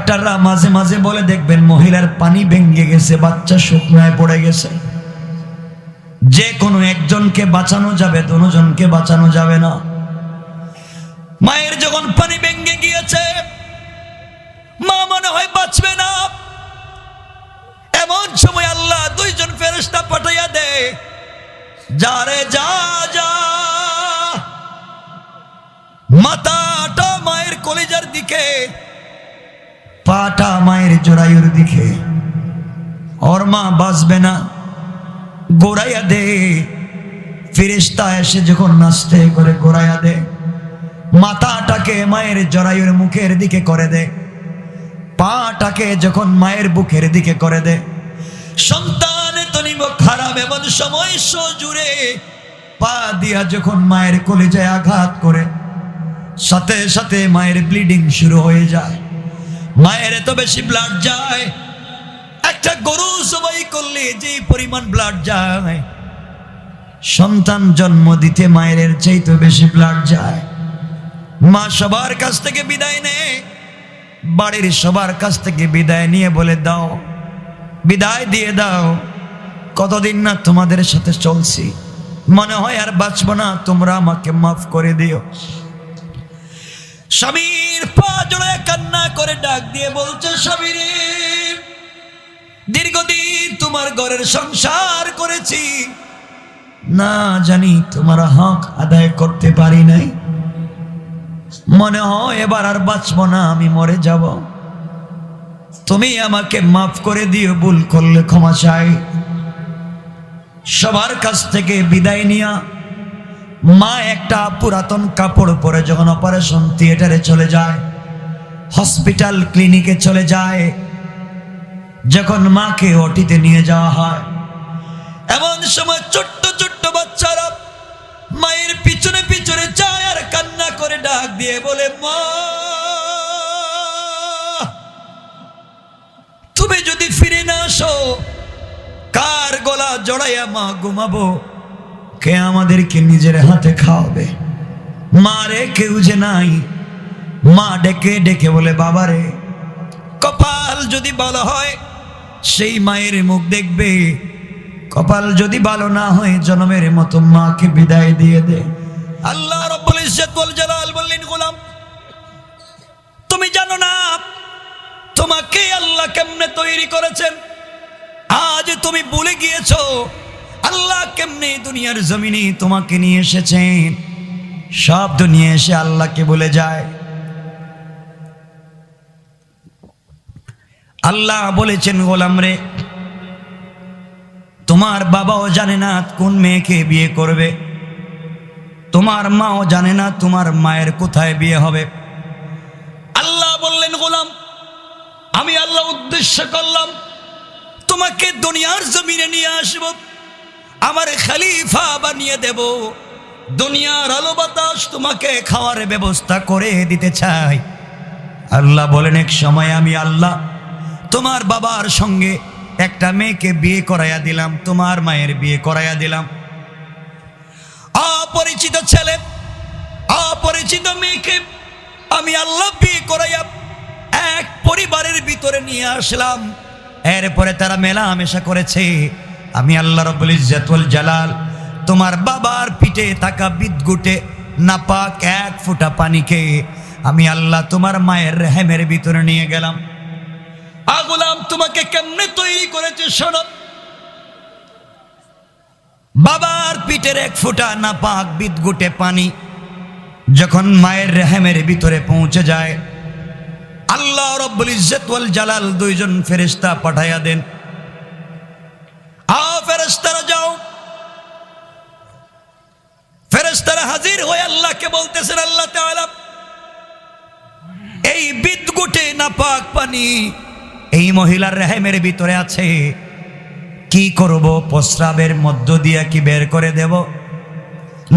ডাক্তাররা মাঝে মাঝে বলে দেখবেন মহিলার পানি ভেঙে গেছে, বাচ্চা শুকনায় পড়ে গেছে। যে কোনো একজনকে বাঁচানো যাবে, দুজনকে বাঁচানো যাবে না। মায়ের যখন পানি ভেঙে গিয়েছে, মা মনে হয় বাঁচবে না, এমন সময় আল্লাহ দুইজন ফেরেশতা পাঠাইয়া দেয়, যা রে যা যা, মাথাটা মায়ের কলিজার দিকে, পাটা মায়ের জরায়ুর দিকে, ওর মা বাঁচবে না, গোড়াইয়া দে। ফেরেশতা এসে যখন নাস্তে করে গোড়াইয়া দে, মাথাটাকে মায়ের জরায়ুর মুখের দিকে করে দে, পাটাকে যখন মায়ের বুকের দিকে করে দে, সন্তান তনিব খারাপ এমন সময় সজুরে পা দিয়া যখন মায়ের কলিজায় আঘাত করে, সাথে সাথে মায়ের ব্লিডিং শুরু হয়ে যায়। মায়ের এত বেশি ব্লাড যায়, একটা গরু জবাই করলে যে পরিমাণ ব্লাড যায়, সন্তান জন্ম দিতে মায়ের চাইতে বেশি ব্লাড যায়। মা সবার কাছ থেকে বিদায় নেয়, বাড়ির সবার কাছ থেকে বিদায় নিয়ে বলে দাও, বিদায় দিয়ে দাও, কতদিন না তোমাদের সাথে চলছি, মনে হয় আর বাঁচবো না, তোমরা আমাকে মাফ করে দিও। স্বামীর পা জড়ায় কান্না করে ডাক দিয়ে বলছে, স্বামী রে, দীর্ঘদিন তোমার ঘরের সংসার করেছি, না জানি তোমার হক আদায় করতে পারি নাই, মনে হয় এবার আর বাঁচবো না, আমি মরে যাব, তুমি আমাকে মাফ করে দিও, ভুল করলে ক্ষমা চাই। সবার কাছ থেকে বিদায় নিয়া মা একটা পুরাতন কাপড় পরে যখন অপারেশন থিয়েটারে চলে যায়, হসপিটাল ক্লিনিকে চলে যায়, যখন মাকে ওটিতে নিয়ে যাওয়া হয়, এমন সময় ছোট্ট ছোট্ট বাচ্চারা মায়ের পিছনে পিছনে যায় আর কান্না করে ডাক দিয়ে বলে, মা তুমি যদি ফিরে না আসো, কার গলা জড়াইয়া মা ঘুমাবো, কে আমাদেরকে নিজের হাতে খাওয়াবে? মা রে কেউ যে নাই। মা ডেকে ডেকে বলে, বাবারে, কপাল যদি ভালো হয় সেই মায়ের মুখ দেখবে, কপাল যদি ভালো না হয় জন্মের মতো মাকে বিদায় দিয়ে দে। আল্লাহ রাব্বুল ইজ্জত ওয়াল জালাল বললেন, গোলাম তুমি জানো না তোমাকে আল্লাহ কেমনে তৈরি করেছেন? আজ তুমি ভুলে গিয়েছো আল্লাহ কেমনে দুনিয়ার জমিনে তোমাকে নিয়ে এসেছেন। সব দুনিয়া এসে আল্লাহকে বলে যায়। আল্লাহ বলেছেন, গোলাম রে, তোমার বাবাও জানে না কোন মেয়েকে বিয়ে করবে, তোমার মাও জানে না তোমার মায়ের কোথায় বিয়ে হবে। আল্লাহ বললেন, গোলাম আমি আল্লাহ উদ্দেশ্য করলাম তোমাকে দুনিয়ার জমিনে নিয়ে আসব, আমার খলিফা বানিয়ে দেব, দুনিয়ার আলো বাতাস তোমাকে খাওয়ার ব্যবস্থা করে দিতে চাই। আল্লাহ বলেন, এক সময় আমি আল্লাহ তোমার বাবার সঙ্গে একটা মেয়েকে বিয়ে করাইয়া দিলাম, তোমার মায়ের বিয়ে করাইয়া দিলাম। অপরিচিত ছেলে অপরিচিত মেয়েকে আমি আল্লাহ বিয়ে করাইয়া এক পরিবারের ভিতরে নিয়ে আসলাম। এরপরে তারা মেলামেশা করেছে। আমি আল্লাহ রাব্বুল ইজ্জত ওয়াল জালাল তোমার বাবার পিঠে থাকা বিদগুটে নাপাক এক ফোঁটা পানিকে আমি আল্লাহ তোমার মায়ের রেহেমের ভিতরে নিয়ে গেলাম। গোলাম তোমাকে কেমনে তৈরি করেছে শোনো। বাবার পিঠের এক ফোঁটা নাপাক বিদগুটে পানি যখন মায়ের রেহেমের ভিতরে পৌঁছে যায়, আল্লাহ রাব্বুল ইজ্জত ওয়াল জালাল দুইজন ফেরেশতা পাঠাইয়া দেন। ফেরেশতারা যাও। ফেরেশতারা হাজির হয়ে আল্লাহকে বলতেছেন, আল্লাহ তাআলা এই বিদগুটে নাপাক পানি এই মহিলার রেহেমের ভিতরে আছে, কি করব? প্রস্রাবের মধ্য দিয়ে কি বের করে দেব,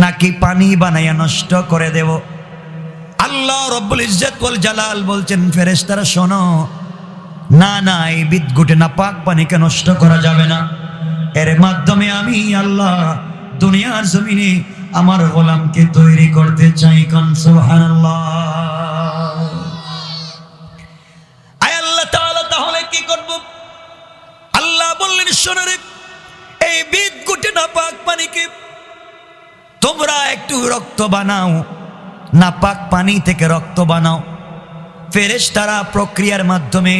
নাকি পানি বানাইয়া নষ্ট করে দেব? আল্লাহ রাব্বুল ইজ্জত ওয়াল জালাল বলছেন, ফেরেশতারা শোনো, না না, এই বিদগুটে নাপাক পানিকে নষ্ট করা যাবে না। এর মাধ্যমে আমি আল্লাহ দুনিয়ার জমিনে আমার গোলামকে তৈরি করতে চাই। কোন সুবহানাল্লাহ। শোনো রে, এই বিদঘুটে নাপাক পানিকে তোমরা একটু রক্ত বানাও, নাপাক পানি থেকে রক্ত বানাও। ফেরেশতারা প্রক্রিয়ার মাধ্যমে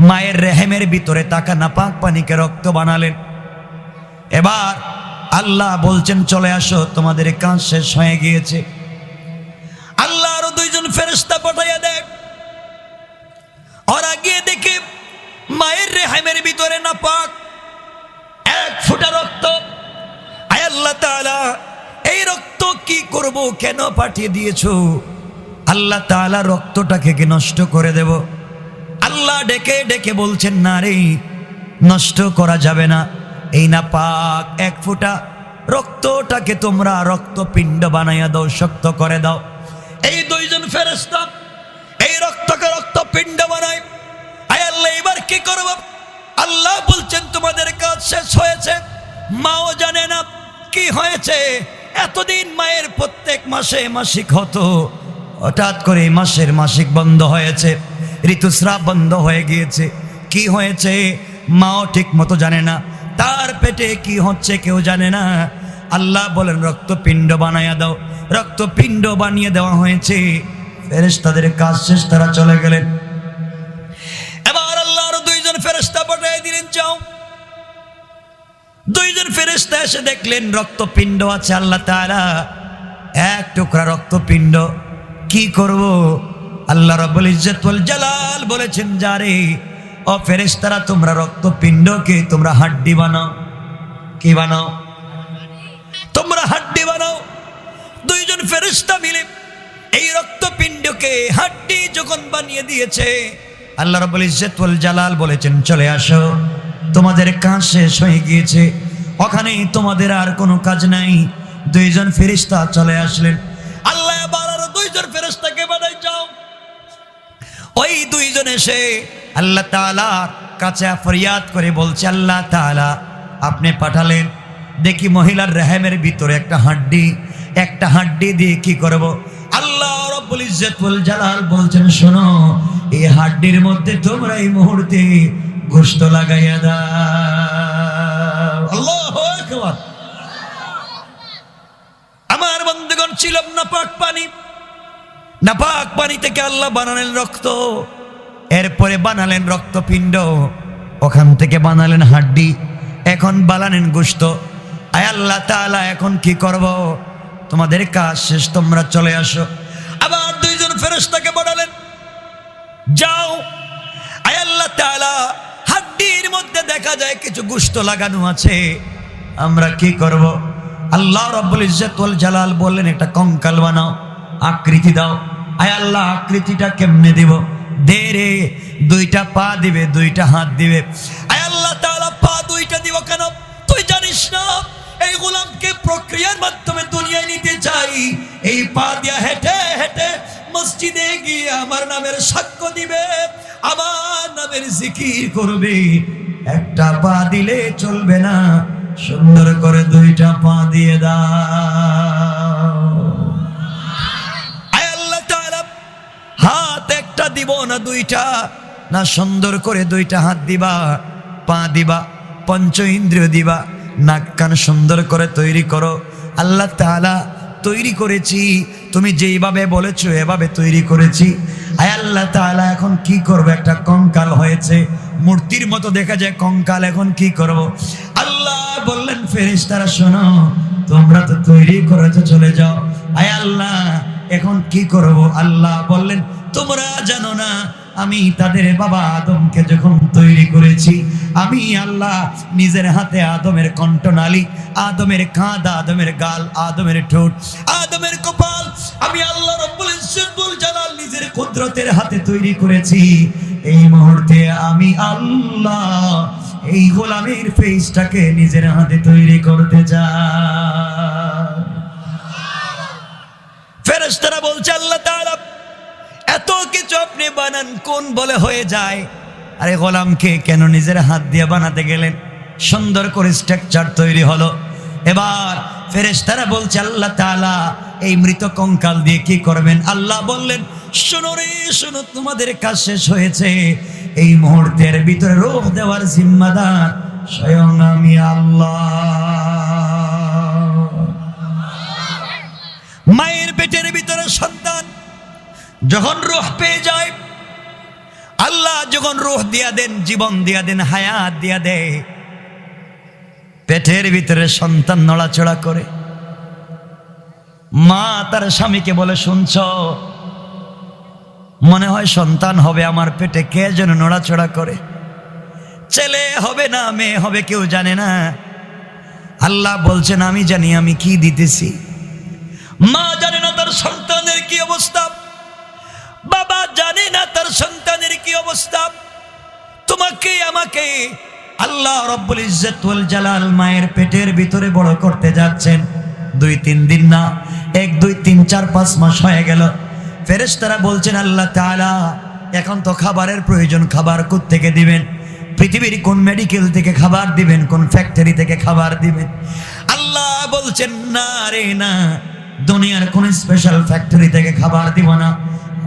মায়ের রেহেমের ভিতরে থাকা নাপাক পানিকে রক্ত বানালেন। এবার আল্লাহ বলছেন চলে আসো, তোমাদের কাজ শেষ হয়ে গিয়েছে। আল্লাহ আরো দুইজন ফেরেশতা পাঠাইয়া দেয়। ওরা গিয়ে দেখে মায়ের রেহেমের ভিতরে নাপাক এক ফোঁটা রক্ত। আয় আল্লাহ তাআলা, এই রক্ত কি করব, কেন পাঠিয়ে দিয়েছো? আল্লাহ তাআলা রক্তটাকে কি নষ্ট করে দেব? আল্লাহ ডেকে ডেকে বলছেন না রে, নষ্ট করা যাবে না। এই নাপাক এক ফোঁটা রক্তটাকে তোমরা রক্তপিণ্ড বানাইয়া দাও, শক্ত করে দাও। এই দুইজন ফেরেশতা এই রক্তকে রক্তপিণ্ড বানায়। আয় আল্লাহ, এবার কি করব? আল্লাহ বলছেন তোমাদের কাজ শেষ হয়েছে। মাও জানে না কি হয়েছে। এতদিন মায়ের প্রত্যেক মাসে মাসিক হতো, হঠাৎ করে মাসের মাসিক বন্ধ হয়েছে, ঋতুস্রাব বন্ধ হয়ে গিয়েছে। কি হয়েছে মাও ঠিক মতো জানে না, তার পেটে কি হচ্ছে কেউ জানে না। আল্লাহ বলেন রক্তপিণ্ড বানাইয়া দাও। রক্তপিণ্ড বানিয়ে দেওয়া হয়েছে। ফেরেশতাদের কাজ শেষ, তারা চলে গেলেন। এবার আল্লাহ আরো দুইজন ফেরেশতা পাঠিয়ে দিলেন, যাও। দুইজন ফেরেশতা এসে দেখলেন রক্তপিণ্ড আছে। আল্লাহ তাআলা এক টুকরা রক্তপিণ্ড কি করব? আল্লাহ রাব্বুল ইজ্জত ওয়াল জালাল বলেছেন, যারে ও ফেরেশতারা তোমরা রক্তপিণ্ডকে তোমরা হাড্ডি বানাও। কি বানাও? তোমরা হাড্ডি বানাও। দুইজন ফেরেশতা মিলে এই রক্তপিণ্ডকে হাড্ডি যখন বানিয়ে দিয়েছে, আল্লাহ রাব্বুল ইজ্জত ওয়াল জালাল বলেছেন চলে আসো, তোমাদের কাজ শেষ হয়ে গিয়েছে, ওখানে তোমাদের আর কোনো কাজ নাই। দুইজন ফেরেশতা চলে আসলেন। আল্লাহ এবার আরো দুইজন ফেরেশতাকে বানাই, যাও। ওই দুইজন এসে আল্লাহ তাআলার কাছে ফরিয়াদ করে বলছে, আল্লাহ তাআলা আপনি পাঠালেন, দেখি মহিলার রেহেমের ভিতরে একটা হাড্ডি দিয়ে কি করব? আল্লাহ রাব্বুল ইজ্জত ওয়াল জালাল বলছেন, শোনো, এই হাড্ডির মধ্যে তোমরা এই মুহূর্তে গোশত লাগাইয়া দাও। আল্লাহু আকবার। আমার বন্ধুগণ, ছিল নাপাক পানি, নাপাক পানি থেকে আল্লাহ বানালেন রক্ত, এরপরে বানালেন রক্তপিণ্ড, ওখান থেকে বানালেন হাড্ডি, এখন বানালেন গোশত। আয় আল্লাহ তাআলা, এখন কি করব? তোমাদের কাজ শেষ, তোমরা চলে আসো। আবার দুইজন ফেরেশতাকে বানালেন, যাও। আয় আল্লাহ তাআলা, হাড্ডির মধ্যে দেখা যায় কিছু গোশত লাগানো আছে, আমরা কি করব? আল্লাহ রাব্বুল ইজ্জত ওয়াল জালাল বললেন, একটা কঙ্কাল বানাও, আকৃতি দাও। আয় আল্লাহ, আকৃতিটা কেমনে দিব? দে রে, দুইটা পা দিবে, দুইটা হাত দিবে। আয় আল্লাহ তাআলা, পা দুইটা দিব কেন? তুই জানিস না এই গোলামকে প্রক্রিয়ার মাধ্যমে দুনিয়ায় নিতে চাই। এই পা দিয়া হেঁটে হেঁটে মসজিদে গিয়ে আমার নামের সাক্ষ্য দিবে, আমার নামের জিকির করবে। একটা পা দিলে চলবে না, সুন্দর করে দুইটা পা দিয়ে দাও। আয় আল্লাহ তাআলা, হাত একটা দিব না দুইটা? না, সুন্দর করে দুইটা হাত দিবা, পা দিবা, পঞ্চ ইন্দ্রিয় দিবা, নাক কান সুন্দর করে তৈরি করো। আল্লাহ তাআলা, তৈরি করেছি, তুমি যেইভাবে বলেছো এভাবে তৈরি করেছি। আয় আল্লাহ তাআলা, এখন কি করব? একটা কঙ্কাল হয়েছে, মূর্তির মতো দেখা যায় কঙ্কাল, এখন কি করব? আল্লাহ বললেন, ফেরেশতারা শোনো, তোমরা তো তৈরি করেছো, চলে যাও। আয় আল্লাহ, এখন কি করব? আল্লাহ বললেন, তোমরা জানো না আমি তাদের বাবা আদমকে যখন তৈরি করেছি, আমি আল্লাহ নিজের হাতে আদমের কণ্ঠনালী, আদমের কাঁধ, আদমের গাল, আদমের ঠোঁট, আদমের কপাল আমি আল্লাহ রাব্বুল ইজ্জত ওয়াল জালাল নিজের কুদরতের হাতে তৈরি করেছি। এই মুহূর্তে আমি আল্লাহ এই গোলামের ফেসটাকে নিজের হাতে তৈরি করতে চাই। ফেরেশতারা বলছে, আল্লাহ তাআলা এত কিছু আপনি বানান, কোন বলে হয়ে যায়? আরে গোলামকে কেন নিজের হাত দিয়ে বানাতে গেলেন? সুন্দর করে স্ট্রাকচার তৈরি হলো। এবার ফেরেশতারা বলছে, আল্লাহ তাআলা এই মৃত কঙ্কাল দিয়ে কি করবেন? আল্লাহ বললেন, শোনো রে শোনো, তোমাদের কাজ শেষ হয়েছে। এই মুহূর্তের ভিতরে রূহ দেওয়ার জিম্মাদার স্বয়ং আমি আল্লাহ। মায়ের পেটের ভিতরে সন্তান যখন রূহ পেয়ে যায়, আল্লাহ যখন রূহ দিয়া দেন, জীবন দিয়া দেন, হায়াত দিয়া দেয়, পেটের ভিতরে সন্তান নড়াচড়া করে। মা তার স্বামীকে বলে, শুনছ, মনে হয় সন্তান হবে আমার পেটে, কে যেন নড়াচড়া করে। ছেলে হবে না মেয়ে হবে কেউ জানে না, আল্লাহ বলছেন আমি জানি আমি কি দিতেছি। মা জানে না তার সন্তানের কি অবস্থা, বাবা জানে না তার সন্তানের কি অবস্থা। তোমাকে আমাকে আল্লাহ রব্বুল ইজ্জত ওয়াল জালাল মায়ের পেটের ভিতরে বড় করতে যাচ্ছেন। 2-3 দিন না, 1, 2, 3, 4, 5 মাস হয়ে গেল। ফেরেশতারা বলছেন, আল্লাহ তাআলা এখন তো খাবারের প্রয়োজন, খাবার কোত্থেকে দিবেন? পৃথিবীর কোন মেডিকেল থেকে খাবার দিবেন, কোন ফ্যাক্টরি থেকে খাবার দিবেন? আল্লাহ বলছেন, না রে না, দুনিয়ার কোন স্পেশাল ফ্যাক্টরি থেকে খাবার দিব না।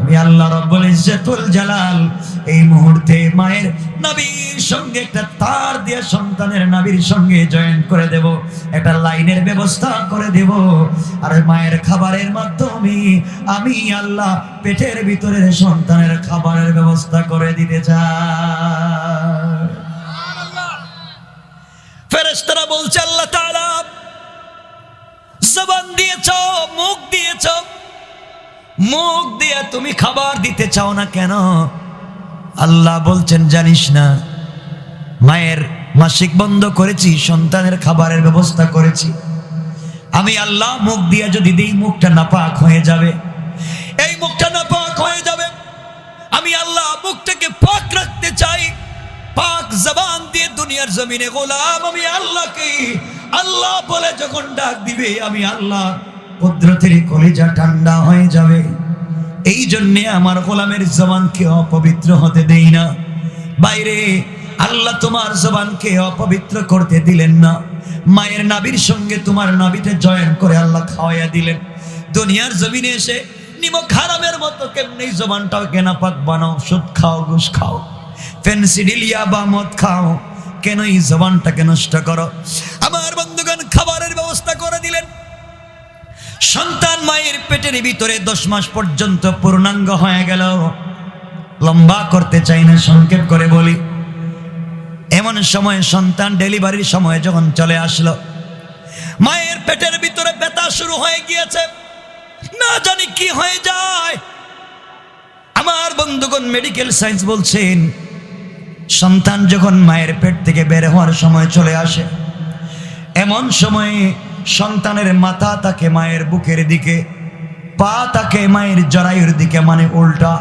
আমি আল্লাহ রব্বুল ইজ্জত ওয়াল জালাল এই মুহূর্তে মায়ের নাভির সঙ্গে একটা তার দিয়ে সন্তানের নাভির সঙ্গে জয়েন করে দেব, একটা লাইনের ব্যবস্থা করে দেব। আর মায়ের খাবারের মাধ্যমে আমি আল্লাহ পেটের ভিতরের সন্তানের খাবারের ব্যবস্থা করে দিতে চাই। ফেরেশতারা বলছে, আল্লাহ তাআলা জবান দিয়েছ, মুখ দিয়েছ, মুখ দিয়ে তুমি খাবার দিতে চাও না কেন? আল্লাহ বলছেন, জানিস না, মায়ের মাসিক বন্ধ করেছি, সন্তানের খাবারের ব্যবস্থা করেছি। আমি আল্লাহ মুখ দিয়ে যদি দিই, মুখটা নাপাক হয়ে যাবে, এই মুখটা নাপাক হয়ে যাবে। আমি আল্লাহ মুখটাকে পাক রাখতে চাই। পাক জবান দিয়ে দুনিয়ার জমিনে গোলাম আমি আল্লাহকে আল্লাহ বলে যখন ডাক দিবে, আমি আল্লাহ কুদরতের কলিজা ঠান্ডা হয়ে যাবে। এই জন্যে আমার গোলামের জবানকে অপবিত্র হতে দেই না। বাইরে আল্লাহ তোমার জবানকে অপবিত্র করতে দিলেন না, মায়ের নাভির সঙ্গে তোমার নাভিতে জয়েন করে আল্লাহ খাওয়াইয়া দিলেন। দুনিয়ার জমিনে এসে নিমক হারামের মতো কেমনি জবানটাও নাপাক বানাও, সুদ খাও, ঘুষ খাও, ফেন্সিডিলিয়া বা মদ খাও, কেন এই জবানটাকে নষ্ট করো? আমার বন্ধুগণ, খাবারের ব্যবস্থা করে দিলেন। সন্তান মায়ের পেটের ভিতরে 10 মাস পর্যন্ত পূর্ণাঙ্গ হয়ে গেল। লম্বা করতে চাই না, সংক্ষেপ করে বলি। এমন সময় সন্তান ডেলিভারির সময় যখন চলে আসলো, মায়ের পেটের ভিতরে ব্যথা শুরু হয়ে গিয়েছে, না জানি কি হয়ে যায়। আমার বন্ধুগণ, মেডিকেল সায়েন্স বলছেন, সন্তান যখন মায়ের পেট থেকে বের হওয়ার সময় চলে আসে, এমন সময়ে সন্তানের মাথা থাকে মায়ের বুকের দিকে, পা থাকে মায়ের জরায়ুর দিকে, মানে উল্টা।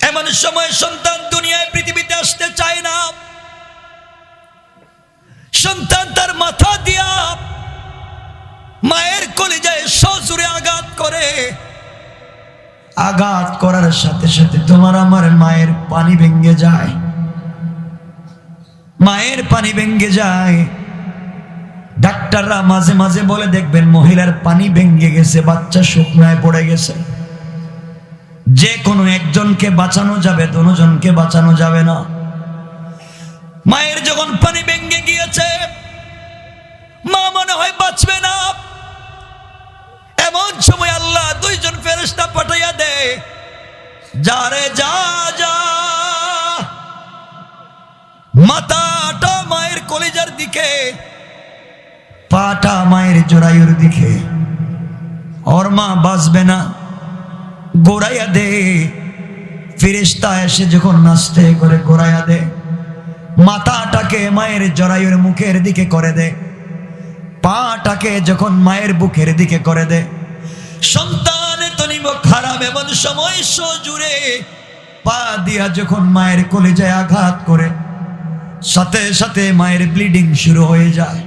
এমন সময় সন্তান দুনিয়ায় পৃথিবীতে আসতে চায় না। সন্তান তার মাথা দিয়া মায়ের কলিজায় সজোরে আঘাত করে। আঘাত করার সাথে সাথে তোমার আমার মায়ের পানি ভেঙে যায়, মায়ের পানি ভেঙে যায়। ডাক্তাররা মাঝে মাঝে বলে, দেখবেন মহিলার পানি ভেঙে গেছে, বাচ্চা শুকনায় পড়ে গেছে। যে কোনো একজনকে বাঁচানো যাবে, 2 জনকে বাঁচানো যাবে না। মায়ের যখন পানি ভেঙে গিয়েছে, মা মনে হয় বাঁচবে না। এমন সময় আল্লাহ 2 জন ফেরেশতা পাঠাইয়া দেয়, যা রে যা যা, মাথাটা মায়ের কলিজার দিকে, পাটা মায়ের জরায়ুর দিকে। ওর মা বাঁচবে না, গোড়াইয়া দে। ফেরেশতা এসে যখন নাচতে করে গোড়াইয়া দে, মাথাটাকে মায়ের জরায়ুর মুখের দিকে করে দে, পাটাকে যখন মায়ের বুকের দিকে করে দে। সন্তানের তনিব খারাপ, এমন সময় সজুরে পা দিয়া যখন মায়ের কলিজায় আঘাত করে, সাথে সাথে মায়ের ব্লিডিং শুরু হয়ে যায়।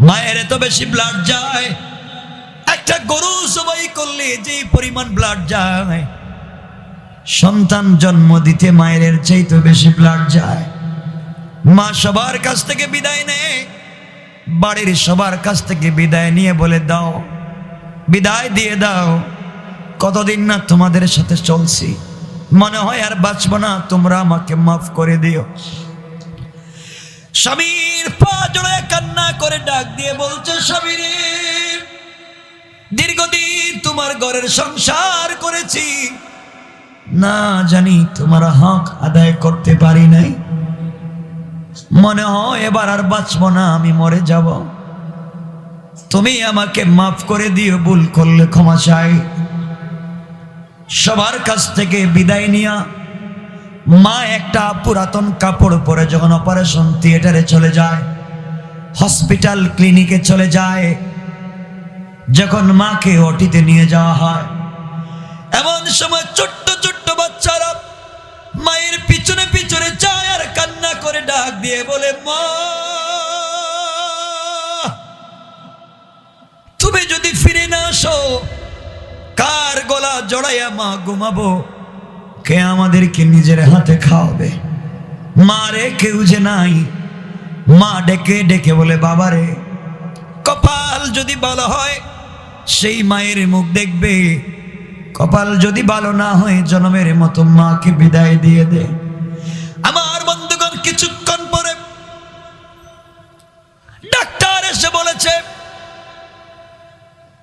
মায়ের এত বেশি ব্লাড যায়, একটা গরু জবাই করলে যে পরিমাণ ব্লাড যায়, সন্তান জন্ম দিতে মায়ের চাইতে বেশি ব্লাড যায়। মা সবার কাছ থেকে বিদায় নেয়, বাড়ির সবার কাছ থেকে বিদায় নিয়ে বলে, দাও, বিদায় দিয়ে দাও, কতদিন না তোমাদের সাথে চলছি, মনে হয় আর বাঁচবো না, তোমরা আমাকে মাফ করে দিও। স্বামীর পা জড়ায় কান্না করে ডাক দিয়ে বলছে, স্বামী রে, দীর্ঘদিন তোমার ঘরের সংসার করেছি, না জানি তোমার হক আদায় করতে পারি নাই, মনে হয় এবার আর বাঁচবো না, আমি মরে যাব, তুমি আমাকে মাফ করে দিও, ভুল করলে ক্ষমা চাই। সবার কাছ থেকে বিদায় নিয়া মা একটা পুরাতন কাপড় পরে যখন অপারেশন থিয়েটারে চলে যায়, হসপিটাল ক্লিনিকে চলে যায়, যখন মাকে ওটিতে নিয়ে যাওয়া হয়, এমন সময় ছোট্ট ছোট্ট বাচ্চারা মায়ের পিছনে পিছনে যায় আর কান্না করে ডাক দিয়ে বলে, মা তুমি যদি ফিরে না আসো, কার গলা জড়াইয়া মা ঘুমাবো, কে আমাদেরকে নিজের হাতে খাওয়াবে? মা রে, কেউ যে নাই। মা ডেকে ডেকে বলে, বাবারে, কপাল যদি ভালো হয় সেই মায়ের মুখ দেখবে, কপাল যদি ভালো না হয় জনমের মতো মাকে বিদায় দিয়ে দে। আমার বন্ধুগণ, কিছুক্ষণ পরে ডাক্তার এসে বলেছে,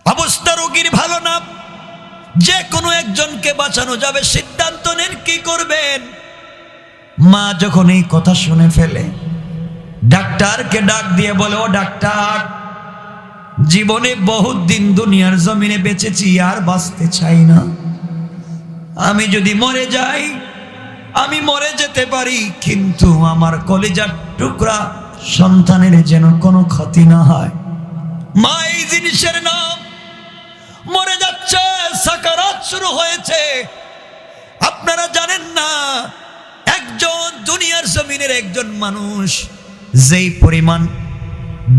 অবস্থা রোগীর ভালো না, যে কোনো একজনকে বাঁচানো যাবে, সিদ্ধান্ত নেন কি করবেন। মা যখন এই কথা শুনে ফেলে, ডাক্তারকে ডাক দিয়ে বলে, ও ডাক্তার, জীবনে বহুত দিন দুনিয়ার জমিনে বেঁচেছি, আর বাঁচতে চাই না, আমি যদি মরে যাই আমি মরে যেতে পারি, কিন্তু আমার কলিজার টুকরা সন্তানের যেন কোনো ক্ষতি না হয়। মা এই জিনিসের নাম, মরে যাচ্ছে, সাকারাত শুরু হয়েছে। আপনারা জানেন না, একজন দুনিয়ার জমিনের একজন মানুষ যেই পরিমাণ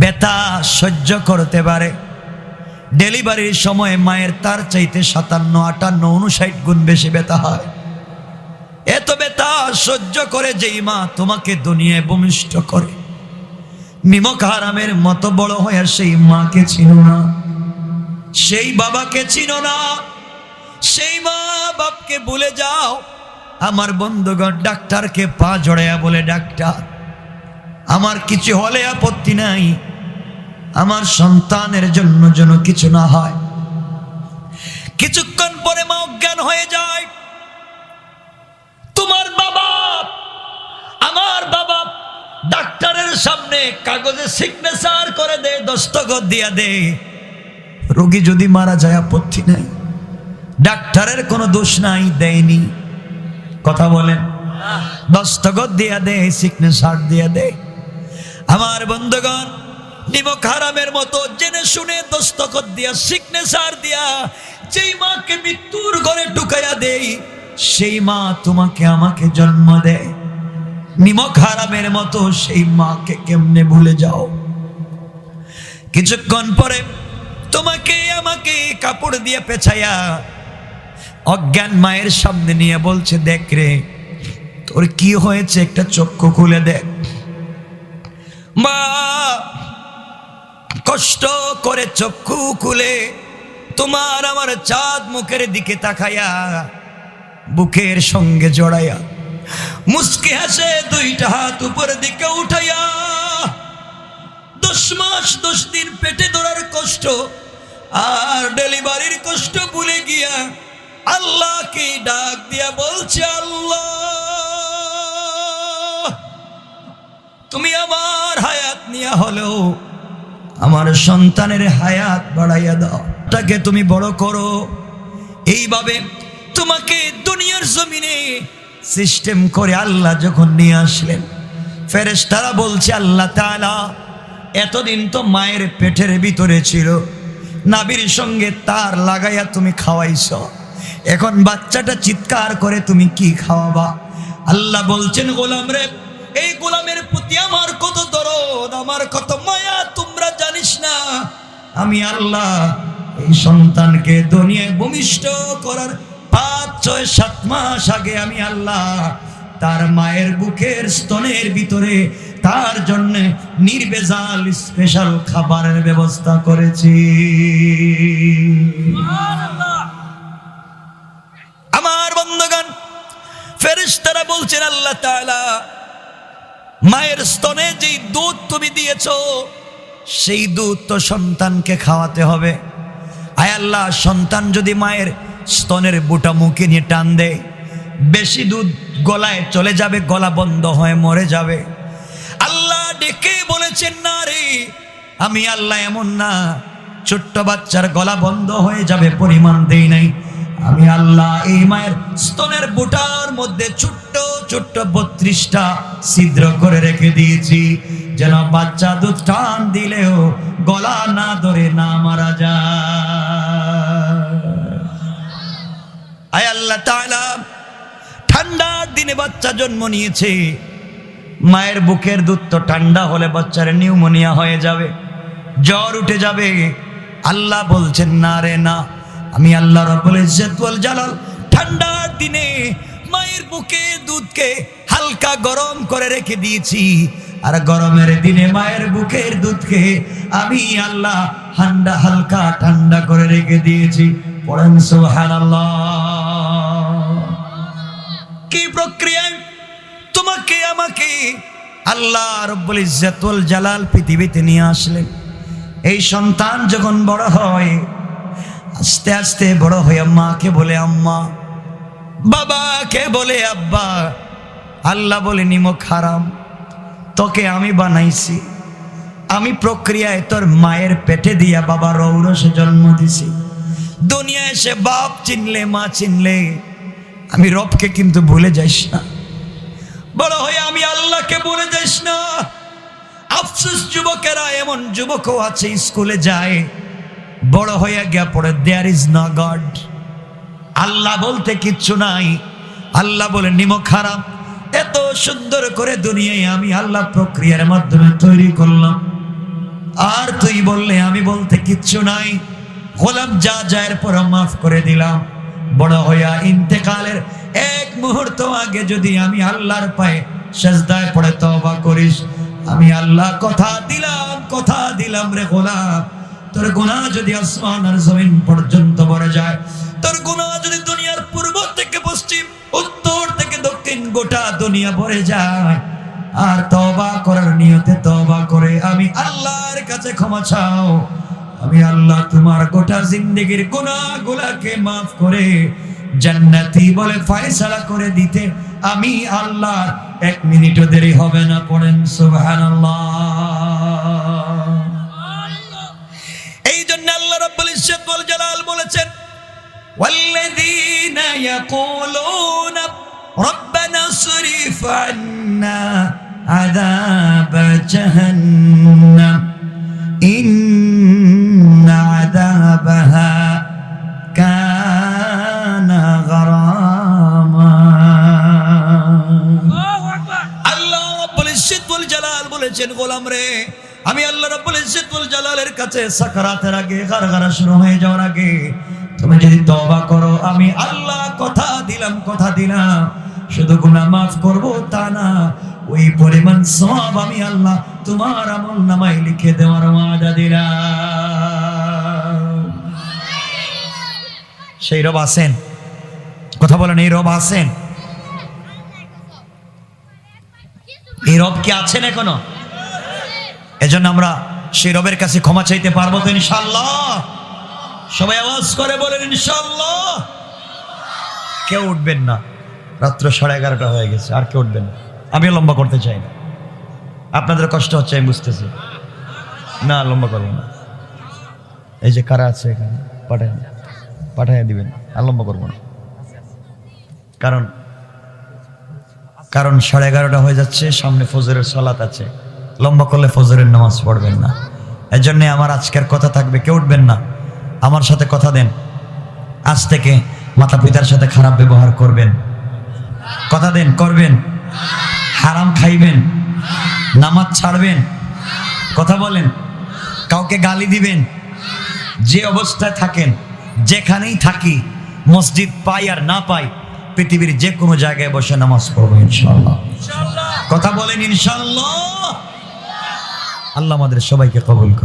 ব্যথা সহ্য করতে পারে, ডেলিভারির সময় মায়ের তার চাইতে 57, 58, 59 গুণ বেশি ব্যথা হয়। এত ব্যথা সহ্য করে যেই মা তোমাকে দুনিয়ায় ভূমিষ্ঠ করে, নিমক হারামের মতো বড় হয়ে সেই মাকে চিনো না, সেই বাবাকে চিনো না, সেই মা বাপকে ভুলে যাও। আমার বন্ধুগণ, ডাক্তারকে পা জড়াইয়া বলে, ডাক্তার, আমার কিছু হলে আপত্তি নাই, আমার সন্তানের জন্য যেন কিছু না হয়। কিছুক্ষণ পরে মা অজ্ঞান হয়ে যায়। তোমার বাবা, আমার বাবা ডাক্তারের সামনে কাগজে সিগনেচার করে দে, দস্তখত দিয়া দে, রোগী যদি মারা যায় আপত্তি নাই, ডাক্তারের কোনো দোষ নাই, দেয়নি, কথা বলেন, দস্তখত দিয়া দে, সিগনেচার দিয়া দে। আমার বন্ধুগণ, নিমক হারামের মতো জেনে শুনে দস্তখত দিয়া, সিগনেচার দিয়া যেই মাকে মৃত্যুর ঘরে ঢুকাইয়া দেই, সেই মা তোমাকে আমাকে জন্ম দেয়। নিমক হারামের মতো সেই মাকে কেমনে ভুলে যাও? কিছুক্ষণ পরে তোমাকে আমাকে কাপড় দিয়ে পেছাইয়া অজ্ঞান মায়ের সামনে নিয়ে বলছে, দেখ রে, তোর কি হয়েছে, একটা চক্ষু খুলে দেখ। মা কষ্ট করে চক্ষু খুলে তোমার আমার চাঁদ মুখের দিকে তাকাইয়া, বুকের সঙ্গে জড়াইয়া মুস্কি হাসে, দুইটা হাত উপরের দিকে উঠাইয়া, 10 মাস 10 দিন পেটে ধরার কষ্ট আর ডেলিভারির কষ্ট ভুলে গিয়া আল্লাহকে ডাক দিয়া বলছে, আল্লাহ, তুমি আমার হায়াত নিয়া হলেও আমার সন্তানের হায়াত বাড়াইয়া দাও, তাকে তুমি বড় করো। এইভাবে তোমাকে দুনিয়ার জমিনে সিস্টেম করে আল্লাহ যখন নিয়ে আসলেন, ফেরেশতারা বলছে, আল্লাহ তাআলা এতদিন তো মায়ের পেটের ভিতরে ছিল, নাভির সঙ্গে তার লাগাইয়া তুমি খাওয়াইছো, এখন বাচ্চাটা চিৎকার করে তুমি কি খাওয়াবা? আল্লাহ বলছেন, গোলাম রে, এই গোলামের প্রতি আমার কত দরদ, আমার কত মায়া তোমরা জানিস না। আমি আল্লাহ এই সন্তানকে দুনিয়ায় ভূমিষ্ঠ করার 5, 6, 7 মাস আগে আমি আল্লাহ তার মায়ের বুকের স্তনের ভিতরে তার জন্য নির্ভেজাল স্পেশাল খাবারের ব্যবস্থা করেছি। আমার বন্ধুগণ, ফেরেশতারা বলছেন, আল্লাহ তাআলা মায়ের স্তনে যেই দুধ তুমি দিয়েছো সেই দুধ তো সন্তানকে খাওয়াতে হবে। আয় আল্লাহ, সন্তান যদি মায়ের স্তনের বুটা মুখে নিয়ে টান দেয়, বেশি দুধ গলায় চলে যাবে, গলা বন্ধ হয়ে মরে যাবে। আল্লাহ ডেকে বলেছেন, না রে, আমি আল্লাহ এমন না ছোট্ট বাচ্চার গলা বন্ধ হয়ে যাবে পরিমাণ দেই নাই। আমি আল্লাহ এই মায়ের স্তনের বুটার মধ্যে ছোট্ট ছোট্ট 32টা ছিদ্র করে রেখে দিয়েছি, যেন বাচ্চা দুধ টান দিলেও গলা না ধরে না মারা যায়। আয় আল্লাহ তাআলা, ঠান্ডার দিনে বাচ্চা জন্ম নিয়েছে, মায়ের বুকের দুধ তো ঠান্ডা হলে বাচ্চার নিউমোনিয়া হয়ে যাবে, জ্বর উঠে যাবে। আল্লাহ বলছেন, না রে না, আমি আল্লাহ রাব্বুল ইজ্জত ওয়াল জালাল ঠান্ডার দিনে মায়ের বুকের দুধকে হালকা গরম করে রেখে দিয়েছি, আর গরমের দিনে মায়ের বুকের দুধকে আমি আল্লাহ ঠান্ডা হালকা ঠান্ডা করে রেখে দিয়েছি। পড়েন সুবহানাল্লাহ। কি প্রক্রিয়ায় তোমাকে আমাকে আল্লাহ রাব্বুল ইজ্জত ওয়াল জালাল পৃথিবীতে নিয়ে আসলেন। এই সন্তান যখন বড় হয়, আস্তে আস্তে বড় হয়ে মাকে বলে আম্মা, বাবাকে বলে আব্বা। আল্লাহ বলে, নিমক হারাম, তোকে আমি বানাইছি, আমি প্রক্রিয়ায় তোর মায়ের পেটে দিয়া বাবার ঔরসে জন্ম দিছি। দুনিয়া এসে বাপ চিনলে মা চিনলে আমি রবকে কিন্তু ভুলে যাইস না। বড় হয়ে আমি আল্লাহকে ভুলে যাইস না। আফসোস যুবকেরা, এমন যুবকও আছে স্কুলে যায়, বড় হয়ে গিয়া পড়ে দেয়ার ইজ নো গড, আল্লাহ বলতে কিচ্ছু নাই। আল্লাহ বলে নিমক হারাম। এত সুন্দর করে দুনিয়ায় আমি আল্লাহ প্রক্রিয়ার মাধ্যমে তৈরি করলাম, আর তুই বললে আমি বলতে কিচ্ছু নাই। গোলাম যা যায়ের পর মাফ করে দিলাম। বড় হইয়া ইন্তেকালের এক মুহূর্ত আগে যদি আমি আল্লাহর পায়ে সেজদায় পড়ে তওবা করিস, আমি আল্লাহ কথা দিলাম রে গোলাম, তোর গুনাহ যদি আসমান আর জমিন পর্যন্ত ভরে যায়, তোর গুনাহ যদি দুনিয়ার পূর্ব থেকে পশ্চিম, উত্তর থেকে দক্ষিণ গোটা দুনিয়া ভরে যায়, আর তওবা করার নিয়তে তওবা করে আমি আল্লাহর কাছে ক্ষমা চাও, আমি আল্লাহ তোমার গোটা জিন্দেগীর গুনাহগুলোকে মাফ করে জান্নাতি বলে ফয়সালা করে দিতে আমি আল্লাহ 1 মিনিটও দেরি হবে না। পড়েন সুবহানাল্লাহ। এই জন্য আল্লাহ রাব্বুল ইজ্জত ওয়াল জালাল বলেছেন, ওয়াল্লাযীনা ইয়াকুলুনা রাব্বানা সরিফ আন্না আযাব জাহান্নাম ইন্না আযাবাহা কানা গারামা। আল্লাহ রাব্বুল ইজ্জত ওয়াল জালাল বলেছেন, গোলাম রে, আমি আল্লাহ রাব্বুল ইজ্জত ওয়াল জালালের কাছে সাকারাতের আগে, গারগারা শুরু হয়ে যাওয়ার আগে তুমি যদি তওবা করো, আমি আল্লাহ কথা দিলাম শুধু গুনাহ মাফ করব তা না, ওই পরিমাণ সওয়াব আমি আল্লাহ তোমার আমলনামায় লিখে দেওয়ার ওয়াদা দিলাম। সেই রব আছেন? কথা বলেন, এই রব আছেন? এই রব কি আছেন এখনো? এজন্য আমরা সেই রবের কাছে ক্ষমা চাইতে পারবো তো ইনশাআল্লাহ? সবাই আওয়াজ করে বলেন ইনশাআল্লাহ। কেউ উঠবেন না, রাত্র 11:30 হয়ে গেছে, আর কেউ উঠবেন না। আমি লম্বা করতে চাই না, আপনাদের কষ্ট হচ্ছে আমি বুঝতেছি, না লম্বা করবো না। এই যে কারা আছে এখানে পাঠাইয়া দিবেন, আর লম্বা করবো না, কারণ 11:30 হয়ে যাচ্ছে, সামনে ফজরের সালাত আছে, লম্বা করলে ফজরের নামাজ পড়বেন না। এই জন্যে আমার আজকের কথা থাকবে, কেউ উঠবেন না, আমার সাথে কথা দেন, আজ থেকে মাতা পিতার সাথে খারাপ ব্যবহার করবেন, কথা দেন করবেন, হারাম খাইবেন, নামাজ ছাড়বেন, কথা বলেন, কাউকে গালি দিবেন, যে অবস্থায় থাকেন, যেখানেই থাকি, মসজিদ পাই আর না পাই, পৃথিবীর যে কোনো জায়গায় বসে নামাজ পড়বো ইনশাআল্লাহ। কথা বলেন ইনশাআল্লাহ। আল্লাহ আমাদের সবাইকে কবুল করুন।